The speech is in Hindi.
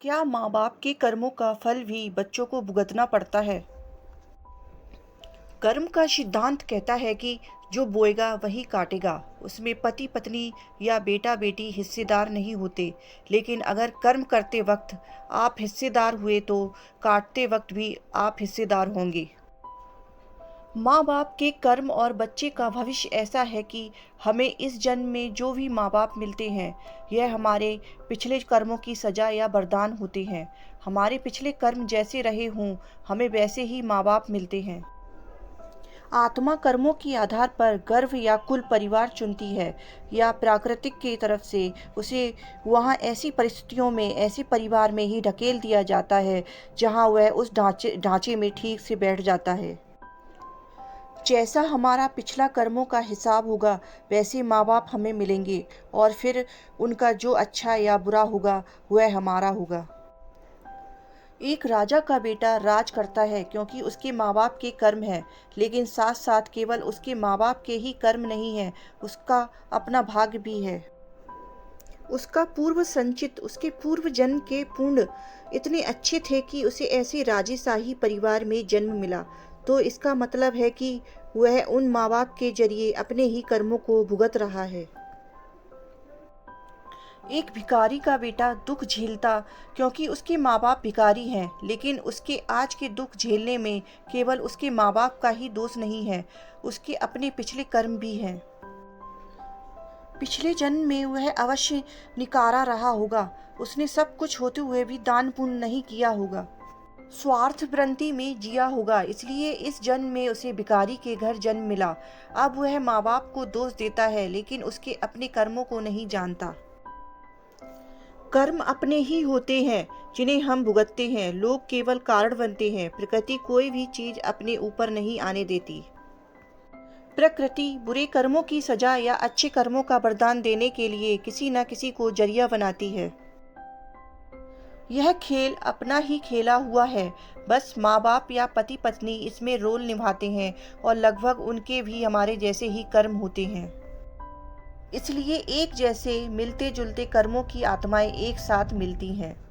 क्या माँ-बाप के कर्मों का फल भी बच्चों को भुगतना पड़ता है? कर्म का सिद्धांत कहता है कि जो बोएगा वही काटेगा। उसमें पति-पत्नी या बेटा-बेटी हिस्सेदार नहीं होते। लेकिन अगर कर्म करते वक्त आप हिस्सेदार हुए तो काटते वक्त भी आप हिस्सेदार होंगे। माँ-बाप के कर्म और बच्चे का भविष्य ऐसा है कि हमें इस जन्म में जो भी माँ-बाप मिलते हैं, यह हमारे पिछले कर्मों की सज़ा या वरदान होते हैं। हमारे पिछले कर्म जैसे रहे हों, हमें वैसे ही माँ-बाप मिलते हैं। आत्मा कर्मों के आधार पर गर्भ या कुल परिवार चुनती है या प्राकृतिक की तरफ से उसे वहाँ ऐसी परिस्थितियों में, ऐसे परिवार में ही ढकेल दिया जाता है, जहाँ वह उस ढांचे में ठीक से बैठ जाता है। जैसा हमारा पिछला कर्मों का हिसाब होगा, वैसे माँ-बाप हमें मिलेंगे और फिर उनका जो अच्छा या बुरा होगा, वह हमारा होगा। एक राजा का बेटा राज करता है क्योंकि उसके माँ-बाप के कर्म हैं, लेकिन साथ-साथ केवल उसके माँ-बाप के ही कर्म नहीं हैं, उसका अपना भाग्य भी है। उसका पूर्व संचित, उसके पूर्व जन्म के पुण्य इतने अच्छे थे कि उसे ऐसे राजेशाही परिवार में जन्म मिला। तो इसका मतलब है कि वह उन माँ-बाप के ज़रिए अपने ही कर्मों को भुगत रहा है। एक भिखारी का बेटा दुख झेलता क्योंकि उसके माँ-बाप भिखारी हैं, लेकिन उसके आज के दुख झेलने में केवल उसके माँ-बाप का ही दोष नहीं है, उसके अपने पिछले कर्म भी हैं। पिछले जन्म में वह अवश्य निकारा रहा होगा, उसने सब कुछ होते हुए भी दान पुण्य नहीं किया होगा, स्वार्थवृत्ति में जिया होगा, इसलिए इस जन्म में उसे भिखारी के घर जन्म मिला। अब वह माँ-बाप को दोष देता है, लेकिन उसके अपने कर्मों को नहीं जानता। कर्म अपने ही होते हैं जिन्हें हम भुगतते हैं, लोग केवल कारण बनते हैं, प्रकृति कोई भी चीज अपने ऊपर नहीं आने देती। प्रकृति बुरे कर्मों की सजा या अच्छे कर्मों का वरदान देने के लिए किसी न किसी को जरिया बनाती है। यह खेल अपना ही खेला हुआ है, बस माँ बाप या पति पत्नी इसमें रोल निभाते हैं और लगभग उनके भी हमारे जैसे ही कर्म होते हैं। इसलिए एक जैसे मिलते जुलते कर्मों की आत्माएं एक साथ मिलती हैं।